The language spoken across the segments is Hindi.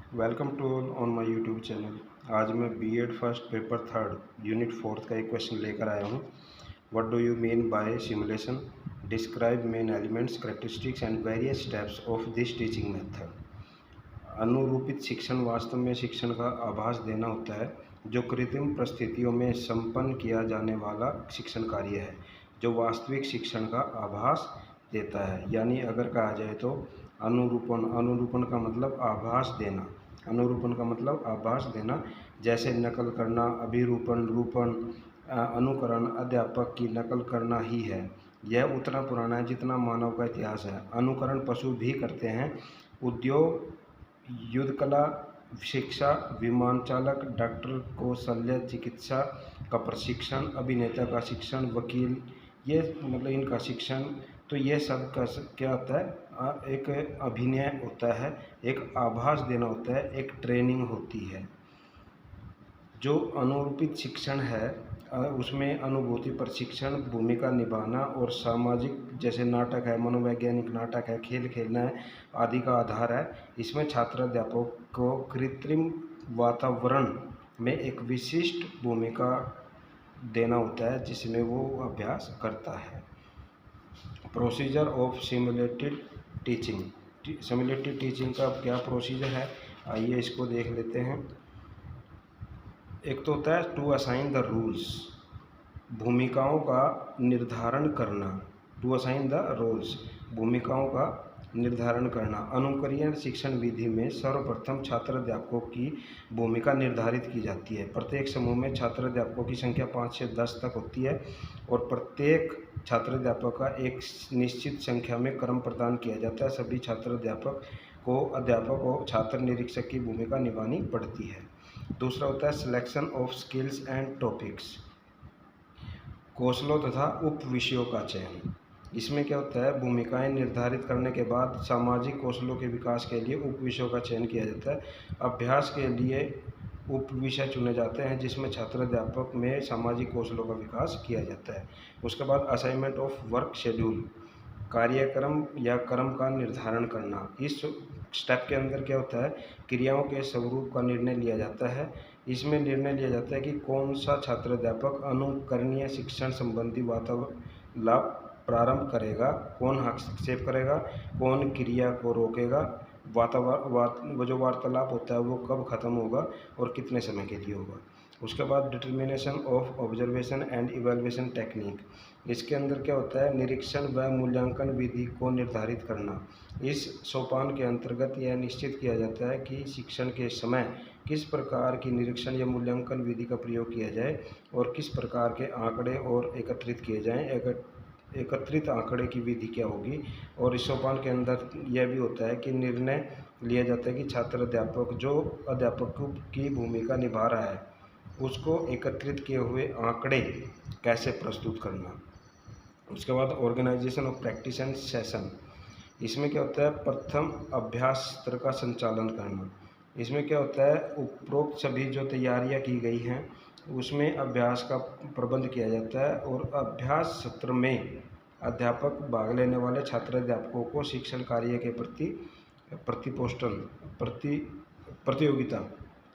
Welcome to all on my YouTube channel. आज मैं B Ed first paper third unit fourth का एक क्वेश्चन लेकर आया हूँ। What do you mean by simulation? Describe main elements, characteristics and various steps of this teaching method. अनुरूपित शिक्षण वास्तव में शिक्षण का आभास देना होता है, जो कृत्रिम परिस्थितियों में संपन्न किया जाने वाला शिक्षण कार्य है जो वास्तविक शिक्षण का आभास देता है। यानी अगर कहा जाए तो अनुरूपण का मतलब आभास देना। अनुरूपण का मतलब आभास देना, जैसे नकल करना, अभिरूपण, रूपण, अनुकरण अध्यापक की नकल करना ही है। यह उतना पुराना है जितना मानव का इतिहास है। अनुकरण पशु भी करते हैं। उद्योग, युद्धकला, शिक्षा, विमान चालक, डॉक्टर को शल्य चिकित्सा का प्रशिक्षण, अभिनेता का शिक्षण, वकील, ये मतलब इनका शिक्षण। तो ये सब का क्या होता है? एक अभिनय होता है, एक आभास देना होता है, एक ट्रेनिंग होती है। जो अनुरूपित शिक्षण है उसमें अनुभूति प्रशिक्षण, भूमिका निभाना और सामाजिक, जैसे नाटक है, मनोवैज्ञानिक नाटक है, खेल खेलना है आदि का आधार है। इसमें छात्र अध्यापक को कृत्रिम वातावरण में एक विशिष्ट भूमिका देना होता है जिसमें वो अभ्यास करता है। Procedure of simulated teaching. Simulated teaching का क्या प्रोसीजर है, आइए इसको देख लेते हैं। एक तो होता है टू असाइन द रूल्स, भूमिकाओं का निर्धारण करना। टू असाइन द रोल्स, भूमिकाओं का निर्धारण करना। अनुकरणीय शिक्षण विधि में सर्वप्रथम छात्र अध्यापकों की भूमिका निर्धारित की जाती है। प्रत्येक समूह में छात्र अध्यापकों की संख्या 5 से 10 तक होती है और प्रत्येक छात्र अध्यापक का एक निश्चित संख्या में क्रम प्रदान किया जाता है। सभी छात्र अध्यापक और छात्र निरीक्षक की भूमिका निभानी पड़ती है। दूसरा होता है selection of skills and topics, कौशलों तथा उप विषयों का चयन। इसमें क्या होता है, भूमिकाएं निर्धारित करने के बाद सामाजिक कौशलों के विकास के लिए उप विषयों का चयन किया जाता है। अभ्यास के लिए उप विषय चुने जाते हैं जिसमें छात्र अध्यापक में सामाजिक कौशलों का विकास किया जाता है। उसके बाद असाइनमेंट ऑफ वर्क शेड्यूल, कार्यक्रम या क्रम का निर्धारण करना। इस स्टेप के अंदर क्या होता है, क्रियाओं के स्वरूप का निर्णय लिया जाता है। इसमें निर्णय लिया जाता है कि कौन सा छात्र अध्यापक अनुकरणीय शिक्षण संबंधी वार्तालाप प्रारंभ करेगा, कौन हस्तक्षेप करेगा, कौन क्रिया को रोकेगा, वो जो वार्तालाप होता है वो कब खत्म होगा और कितने समय के लिए होगा। उसके बाद determination of observation and evaluation technique. इसके अंदर क्या होता है, निरीक्षण व मूल्यांकन विधि को निर्धारित करना। इस सोपान के अंतर्गत यह निश्चित किया जाता है कि शिक्षण के समय किस प्रकार की निरीक्षण या मूल्यांकन विधि का प्रयोग किया जाए और किस प्रकार के आंकड़े और एकत्रित किए जाएं। एकत्रित आंकड़े की विधि क्या होगी। और इस सोपान के अंदर यह भी होता है कि निर्णय लिया जाता है कि छात्र अध्यापक जो अध्यापक की भूमिका निभा रहा है उसको एकत्रित किए हुए आंकड़े कैसे प्रस्तुत करना। उसके बाद organisation of practice and session. इसमें क्या होता है, प्रथम अभ्यास सत्र का संचालन करना। इसमें क्या होता है, उपरोक्त सभी जो तैयारियां की गई हैं उसमें अभ्यास का प्रबंध किया जाता है और अभ्यास सत्र में अध्यापक भाग लेने वाले छात्र अध्यापकों को शिक्षण कार्य के प्रति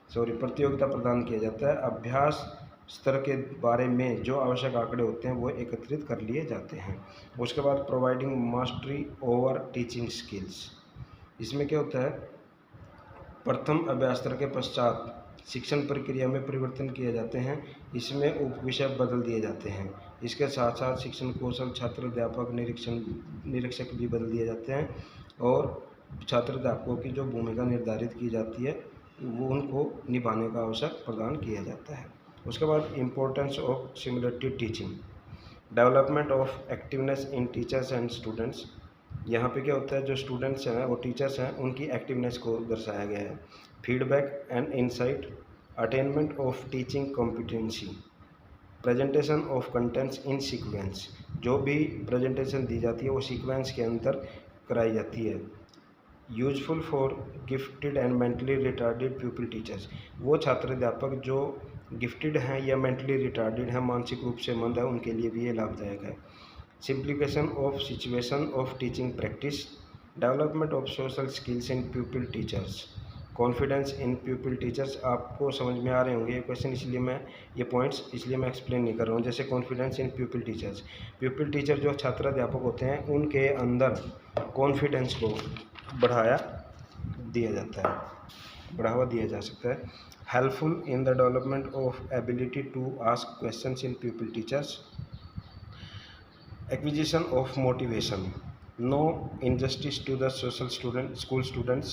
प्रतियोगिता प्रदान किया जाता है। अभ्यास स्तर के बारे में जो आवश्यक आंकड़े होते हैं वो एकत्रित कर लिए जाते हैं। उसके बाद providing mastery over teaching skills. इसमें क्या होता है, प्रथम अभ्यास स्तर के पश्चात शिक्षण प्रक्रिया में परिवर्तन किए जाते हैं। इसमें उप विषय बदल दिए जाते हैं। इसके साथ साथ शिक्षण कौशल, छात्र अध्यापक, निरीक्षक भी बदल दिए जाते हैं और छात्र अध्यापकों की जो भूमिका निर्धारित की जाती है वो उनको निभाने का अवसर प्रदान किया जाता है। उसके बाद importance of simulated teaching, development of activeness in teachers and students. यहाँ पे क्या होता है, जो स्टूडेंट्स हैं और टीचर्स हैं उनकी एक्टिवनेस को दर्शाया गया है। Feedback and insight, attainment of teaching competency, presentation of contents in sequence. जो भी प्रेजेंटेशन दी जाती है वो सीक्वेंस के अंदर कराई जाती है। Useful for gifted and mentally retarded people teachers, वो छात्र अध्यापक जो गिफ्टेड हैं या मेंटली रिटार्डेड हैं, मानसिक रूप से मंद है, उनके लिए भी ये लाभदायक है। Simplification of situation of teaching practice, development of social skills in people teachers. Confidence in people teachers, आपको समझ में आ रहे होंगे ये क्वेश्चन, इसलिए मैं ये पॉइंट्स इसलिए मैं एक्सप्लेन नहीं कर रहा हूँ। जैसे confidence in people teachers, people teacher जो छात्र अध्यापक होते हैं उनके अंदर कॉन्फिडेंस को बढ़ावा दिया जा सकता है। Helpful in the development of ability to ask questions in people teachers, acquisition of motivation, no injustice to the school students,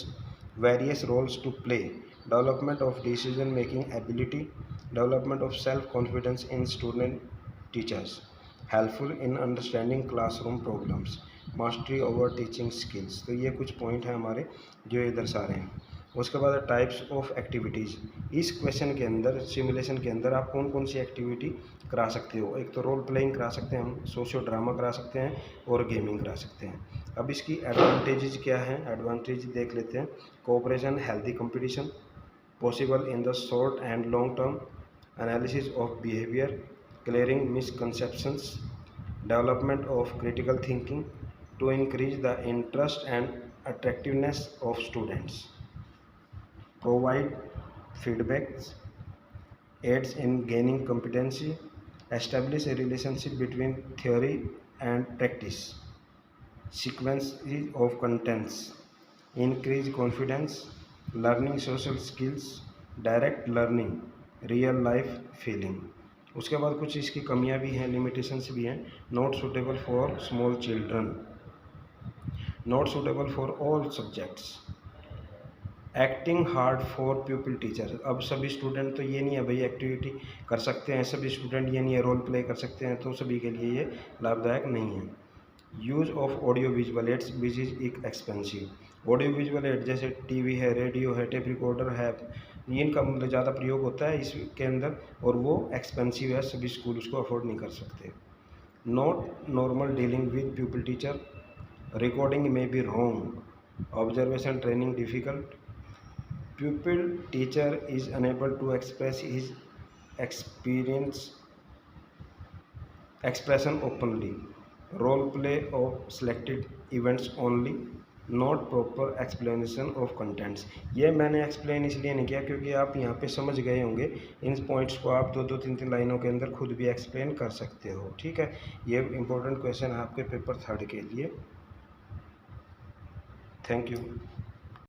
various roles to play, development of decision making ability, development of self confidence in student teachers, helpful in understanding classroom problems, mastery over teaching skills। तो ये कुछ पॉइंट हैं हमारे जो ये दर्शा रहे हैं। उसके बाद टाइप्स ऑफ एक्टिविटीज़, इस क्वेश्चन के अंदर सिमुलेशन के अंदर आप कौन कौन सी एक्टिविटी करा सकते हो। एक तो रोल प्लेइंग करा सकते हैं, हम सोशियो ड्रामा करा सकते हैं और गेमिंग करा सकते हैं। अब इसकी एडवांटेजेस क्या हैं, एडवांटेज देख लेते हैं। Cooperation, healthy competition, possible in the short and long term, analysis of behaviour, clearing misconceptions, development of critical thinking to increase the interest and attractiveness of students, provide feedbacks, aids in gaining competency, establish a relationship between theory and practice, sequences of contents, increase confidence, learning social skills, direct learning, real life feeling। उसके बाद कुछ इसकी कमियां भी हैं, लिमिटेशंस भी हैं। Not suitable for small children, not suitable for all subjects, acting hard for people teacher. अब सभी स्टूडेंट तो ये नहीं है भाई एक्टिविटी कर सकते हैं, सभी स्टूडेंट ये नहीं है रोल प्ले कर सकते हैं, तो सभी के लिए ये लाभदायक नहीं है। Use of audio visual aids which is expensive, audio visual add जैसे टीवी है, रेडियो है, टेप रिकॉर्डर है, इनका मतलब ज़्यादा प्रयोग होता है इसके अंदर और वो एक्सपेंसिव है, सभी स्कूल उसको अफोर्ड नहीं कर सकते। Not normal dealing with people teacher, recording may be wrong, observation training difficult, pupil teacher is unable to express his expression openly, role play of selected events only, not proper explanation of contents। ये मैंने एक्सप्लेन इसलिए नहीं किया क्योंकि आप यहाँ पे समझ गए होंगे, इन पॉइंट्स को आप दो तीन लाइनों के अंदर खुद भी एक्सप्लेन कर सकते हो। ठीक है, ये इंपॉर्टेंट क्वेश्चन है आपके पेपर 3 के लिए। Thank you।